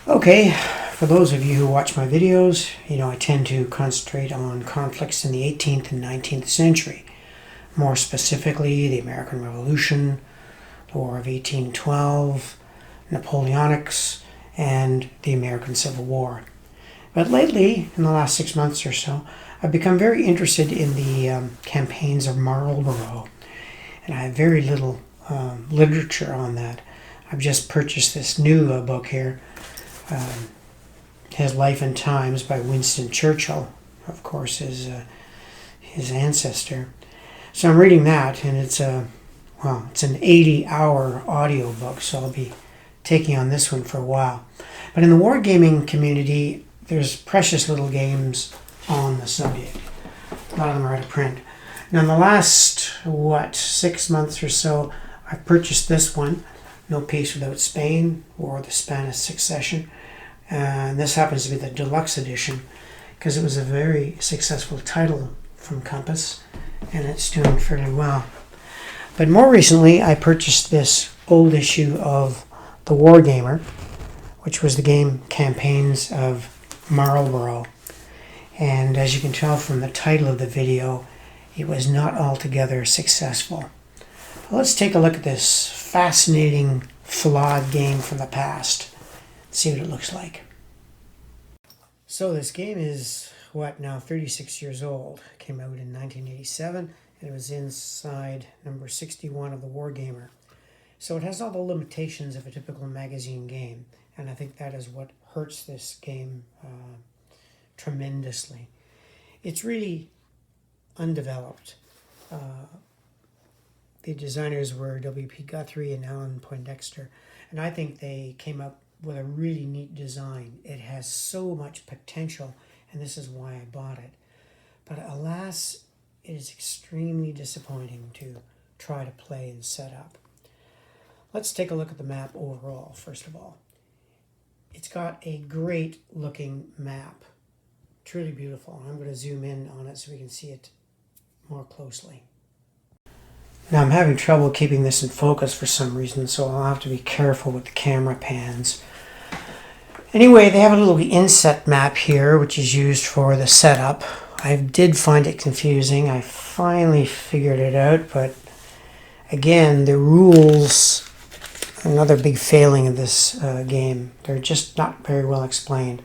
Okay, for those of you who watch my videos, you know I tend to concentrate on conflicts in the 18th and 19th century. More specifically, the American Revolution, the War of 1812, Napoleonics, and the American Civil War. But lately, in the last 6 months or so, I've become very interested in the campaigns of Marlborough, and I have very little literature on that. I've just purchased this new book here, His Life and Times by Winston Churchill, of course, his ancestor. So I'm reading that, and it's an 80-hour audio book, so I'll be taking on this one for a while. But in the wargaming community, there's precious little games on the subject. A lot of them are out of print. Now, in the last, 6 months or so, I've purchased this one, No Peace Without Spain, War of the Spanish Succession. And this happens to be the deluxe edition because it was a very successful title from Compass, and it's doing fairly well. But more recently, I purchased this old issue of The Wargamer, which was the game Campaigns of Marlborough. And as you can tell from the title of the video, it was not altogether successful. But let's take a look at this fascinating, flawed game from the past. See what it looks like. So this game is, now 36 years old. It came out in 1987, and it was inside number 61 of the Wargamer. So it has all the limitations of a typical magazine game, and I think that is what hurts this game tremendously. It's really undeveloped. The designers were W.P. Guthrie and Alan Poindexter, and I think they came up with a really neat design. It has so much potential, and this is why I bought it. But alas, it is extremely disappointing to try to play and set up. Let's take a look at the map overall, first of all. It's got a great looking map. Truly beautiful. I'm going to zoom in on it so we can see it more closely. Now I'm having trouble keeping this in focus for some reason, so I'll have to be careful with the camera pans. Anyway, they have a little inset map here, which is used for the setup. I did find it confusing. I finally figured it out, but again, the rules, another big failing of this game. They're just not very well explained.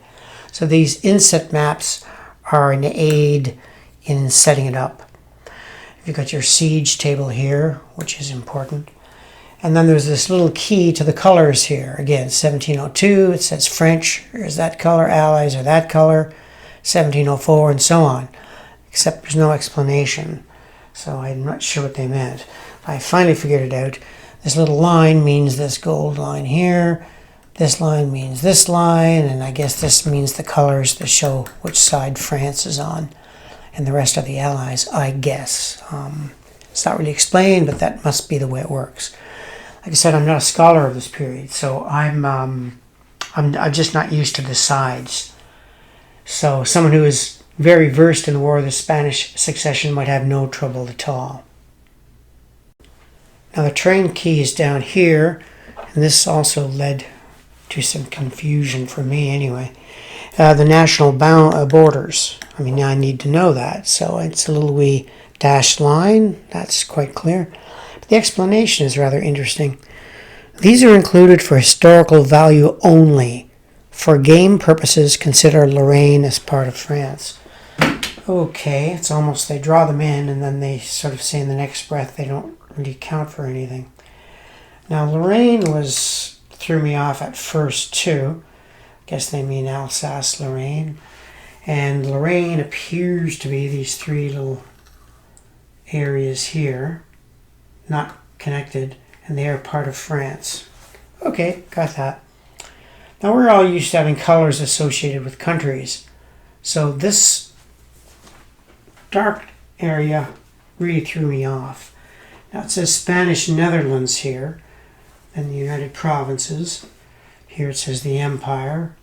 So these inset maps are an aid in setting it up. You've got your siege table here, which is important. And then there's this little key to the colors here. Again, 1702, it says French, here's that color, Allies are that color, 1704, and so on. Except there's no explanation, so I'm not sure what they meant. I finally figured it out. This little line means this gold line here, this line means this line, and I guess this means the colors that show which side France is on, and the rest of the Allies, I guess. It's not really explained, but that must be the way it works. Like I said, I'm not a scholar of this period, so I'm just not used to the sides. So someone who is very versed in the War of the Spanish Succession might have no trouble at all. Now the train key is down here, and this also led to some confusion for me anyway. The national borders. I mean, I need to know that, so it's a little wee dashed line. That's quite clear. But the explanation is rather interesting. These are included for historical value only. For game purposes, consider Lorraine as part of France. Okay, it's almost, they draw them in, and then they sort of say in the next breath they don't really count for anything. Now, Lorraine threw me off at first, too. I guess they mean Alsace-Lorraine. And Lorraine appears to be these three little areas here, not connected, and they are part of France. Okay, got that. Now we're all used to having colors associated with countries. So this dark area really threw me off. Now it says Spanish Netherlands here, and the United Provinces. Here it says the Empire.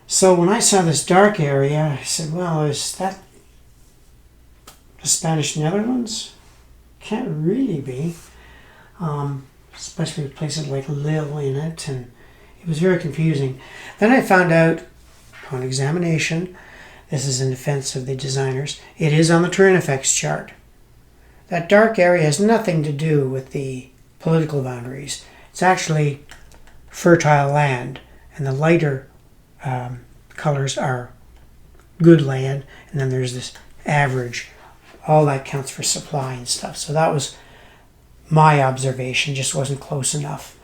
So when I saw this dark area, I said, well, is that the Spanish Netherlands? Can't really be. Especially with places like Lille in it, and It was very confusing. Then I found out, upon examination, this is in defense of the designers, it is on the turn effects chart. That dark area has nothing to do with the political boundaries. It's actually fertile land, and the lighter colors are good land, and then there's this average. All that counts for supply and stuff. So that was my observation, just wasn't close enough.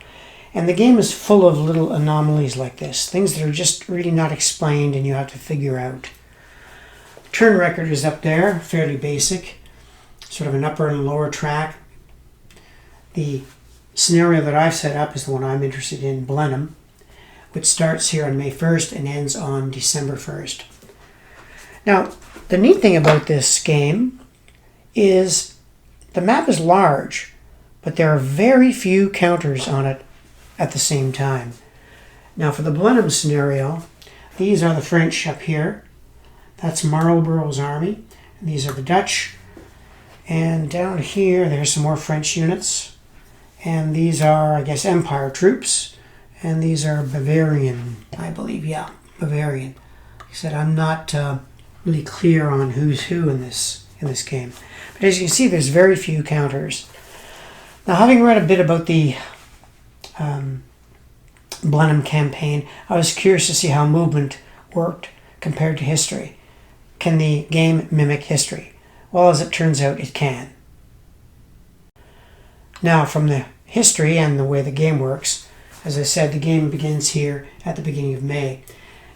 And the game is full of little anomalies like this, things that are just really not explained and you have to figure out. Turn record is up there, fairly basic, sort of an upper and lower track. The scenario that I've set up is the one I'm interested in, Blenheim, which starts here on May 1st and ends on December 1st. Now, the neat thing about this game is the map is large, but there are very few counters on it at the same time. Now, for the Blenheim scenario, these are the French up here. That's Marlborough's army. And these are the Dutch. And down here, there's some more French units. And these are, I guess, Empire troops. And these are Bavarian, I believe. Yeah, Bavarian. Like I said, I'm not really clear on who's who in this game. But as you can see, there's very few counters. Now, having read a bit about the Blenheim campaign, I was curious to see how movement worked compared to history. Can the game mimic history? Well, as it turns out, it can. Now, from the history and the way the game works, as I said, the game begins here at the beginning of May.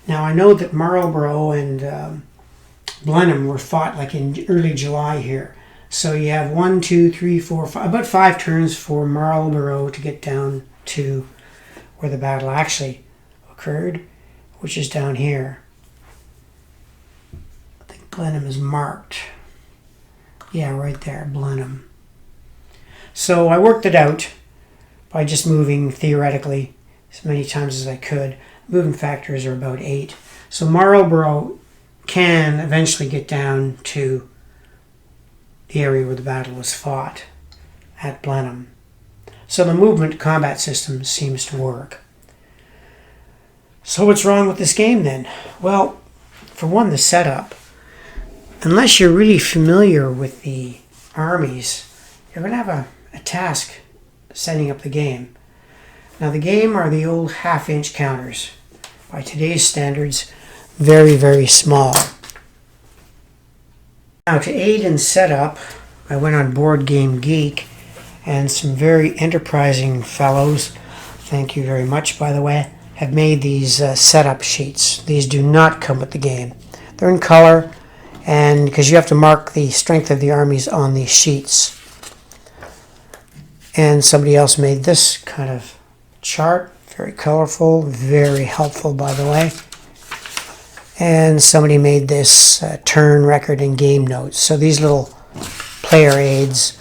Now, I know that Marlborough and Blenheim were fought like in early July here. So you have 1, 2, 3, 4, 5, about 5 turns for Marlborough to get down to where the battle actually occurred, which is down here. I think Blenheim is marked. Yeah, right there, Blenheim. So I worked it out by just moving theoretically as many times as I could. Moving factors are about 8. So Marlborough can eventually get down to the area where the battle was fought at Blenheim. So the movement combat system seems to work. So what's wrong with this game then? Well, for one, the setup. Unless you're really familiar with the armies, you're going to have a task setting up the game. Now the game are the old half-inch counters. By today's standards, very, very small. Now to aid in setup, I went on Board Game Geek, and some very enterprising fellows, thank you very much by the way, have made these setup sheets. These do not come with the game. They're in color, and because you have to mark the strength of the armies on these sheets. And somebody else made this kind of chart, very colorful, very helpful by the way. And somebody made this turn record and game notes. So these little player aids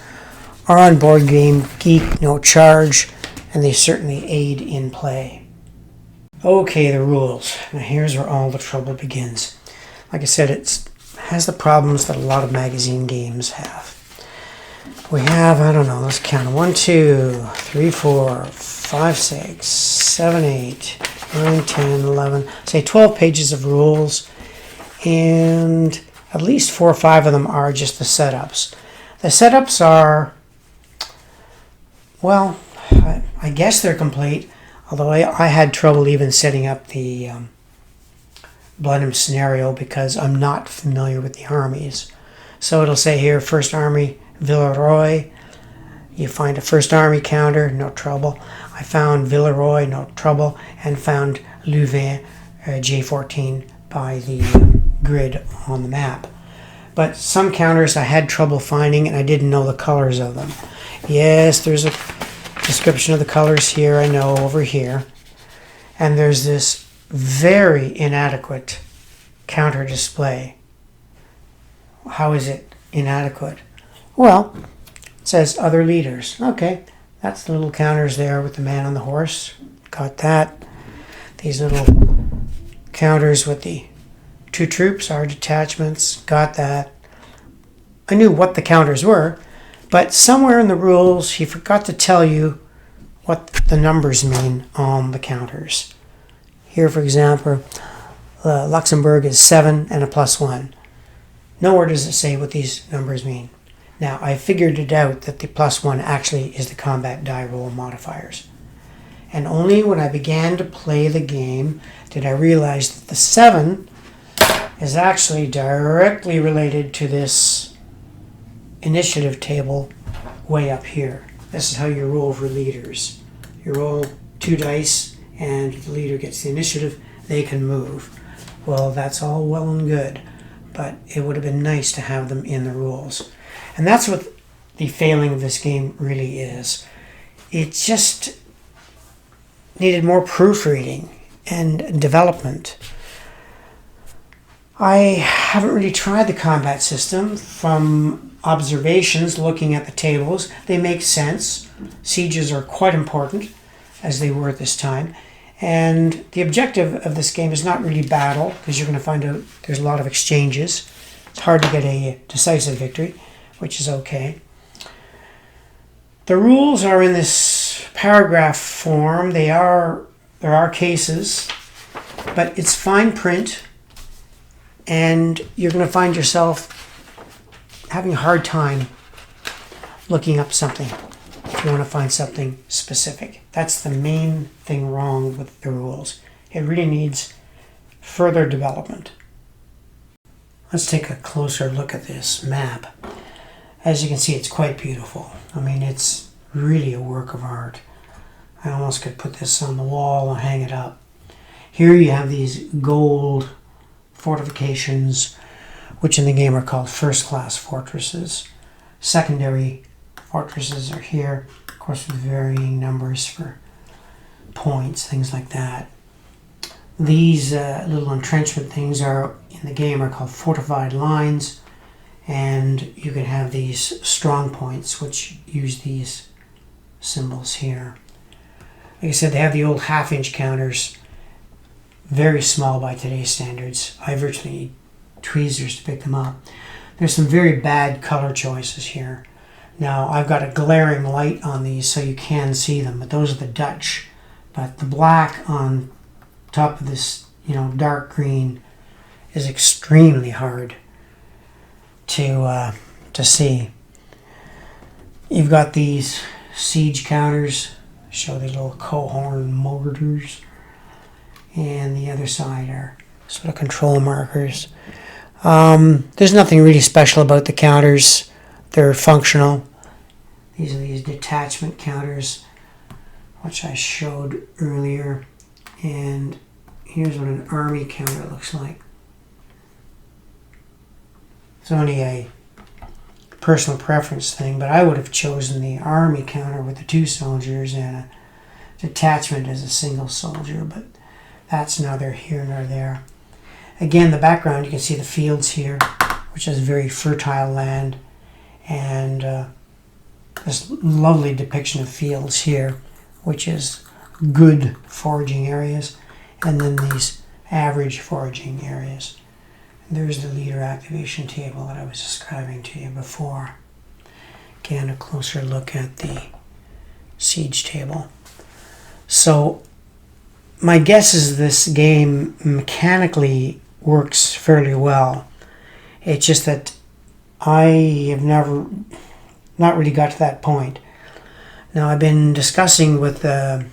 are on Board Game Geek, no charge, and they certainly aid in play. Okay, the rules. Now here's where all the trouble begins. Like I said, it has the problems that a lot of magazine games have. We have, I don't know, let's count. 1, 2, 3, 4, 5, 6, 7, 8, 9, 10, 11, say 12 pages of rules, and at least 4 or 5 of them are just the setups. The setups are, well, I guess they're complete, although I had trouble even setting up the Blenheim scenario because I'm not familiar with the armies. So it'll say here, First Army, Villeroy. You find a First Army counter, no trouble. I found Villeroy, no trouble, and found Louvain, J14, by the grid on the map. But some counters I had trouble finding, and I didn't know the colors of them. Yes, there's a description of the colors here, I know, over here. And there's this very inadequate counter display. How is it inadequate? Well, it says other leaders. Okay, that's the little counters there with the man on the horse. Got that. These little counters with the 2 troops are detachments. Got that. I knew what the counters were, but somewhere in the rules he forgot to tell you what the numbers mean on the counters. Here, for example, Luxembourg is 7 and a +1. Nowhere does it say what these numbers mean. Now, I figured it out that the +1 actually is the combat die roll modifiers. And only when I began to play the game did I realize that the 7 is actually directly related to this initiative table way up here. This is how you roll for leaders. You roll 2 dice, and if the leader gets the initiative, they can move. Well, that's all well and good, but it would have been nice to have them in the rules. And that's what the failing of this game really is. It just needed more proofreading and development. I haven't really tried the combat system. From observations, looking at the tables, they make sense. Sieges are quite important, as they were at this time. And the objective of this game is not really battle, because you're going to find out there's a lot of exchanges. It's hard to get a decisive victory, which is okay. The rules are in this paragraph form. There are cases, but it's fine print, and you're going to find yourself having a hard time looking up something if you want to find something specific. That's the main thing wrong with the rules. It really needs further development. Let's take a closer look at this map. As you can see, it's quite beautiful. I mean, it's really a work of art. I almost could put this on the wall and hang it up. Here you have these gold fortifications, which in the game are called first-class fortresses. Secondary fortresses are here, of course, with varying numbers for points, things like that. These little entrenchment things are in the game are called fortified lines, and you can have these strong points, which use these symbols here. Like I said, they have the old half-inch counters, very small by today's standards. I virtually need tweezers to pick them up. There's some very bad color choices here. Now, I've got a glaring light on these so you can see them, but those are the Dutch. But the black on top of this, dark green is extremely hard to see. You've got these siege counters, show the little cohorn mortars, and the other side are sort of control markers. There's nothing really special about the counters. They're functional. These are these detachment counters, which I showed earlier. And here's what an army counter looks like. It's only a personal preference thing, but I would have chosen the army counter with the 2 soldiers and a detachment as a single soldier, but that's neither here nor there. Again, the background, you can see the fields here, which is very fertile land, and this lovely depiction of fields here, which is good foraging areas, and then these average foraging areas. And there's the leader activation table that I was describing to you before. Again, a closer look at the siege table. So my guess is this game mechanically works fairly well. It's just that I have not really got to that point. Now, I've been discussing with a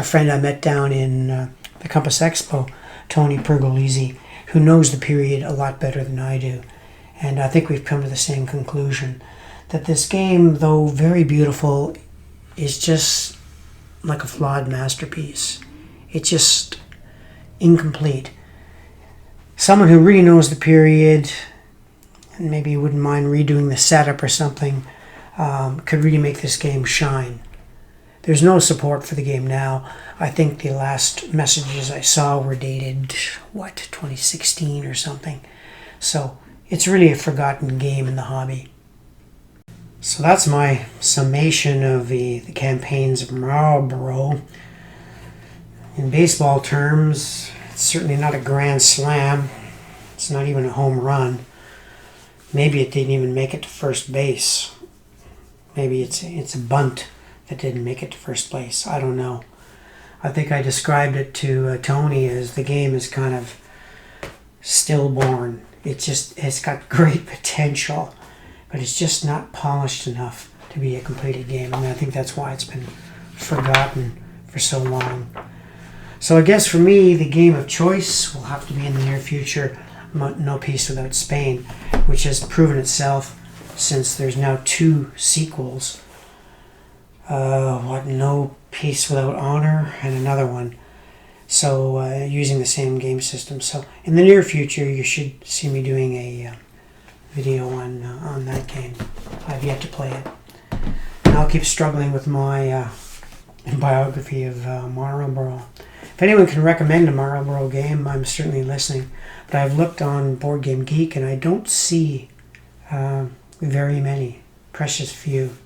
friend I met down in the Compass Expo, Tony Pergolesi, who knows the period a lot better than I do. And I think we've come to the same conclusion, that this game, though very beautiful, is just like a flawed masterpiece. It's just incomplete. Someone who really knows the period, and maybe wouldn't mind redoing the setup or something, could really make this game shine. There's no support for the game now. I think the last messages I saw were dated, 2016 or something. So it's really a forgotten game in the hobby. So that's my summation of the campaigns of Marlborough. In baseball terms, it's certainly not a grand slam. It's not even a home run. Maybe it didn't even make it to first base. Maybe it's a bunt that didn't make it to first base. I don't know. I think I described it to Tony as the game is kind of stillborn. It's got great potential, but it's just not polished enough to be a completed game. And I think that's why it's been forgotten for so long. So I guess for me, the game of choice will have to be in the near future, No Peace Without Spain, which has proven itself since there's now 2 sequels. No Peace Without Honor and another one. So using the same game system. So in the near future, you should see me doing a video on that game. I've yet to play it. And I'll keep struggling with my biography of Marlborough. If anyone can recommend a Marlborough game, I'm certainly listening. But I've looked on Board Game Geek and I don't see very many. Precious few.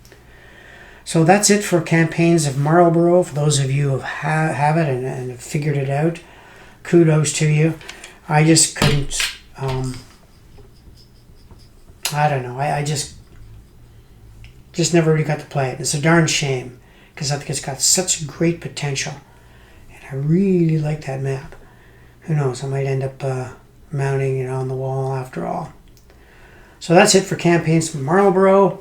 So that's it for Campaigns of Marlborough. For those of you who have it and have figured it out, kudos to you. I just couldn't, I don't know, I just never really got to play it. It's a darn shame, because I think it's got such great potential. And I really like that map. Who knows, I might end up mounting it on the wall after all. So that's it for Campaigns of Marlborough.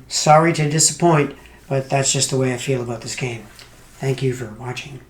Sorry to disappoint, but that's just the way I feel about this game. Thank you for watching.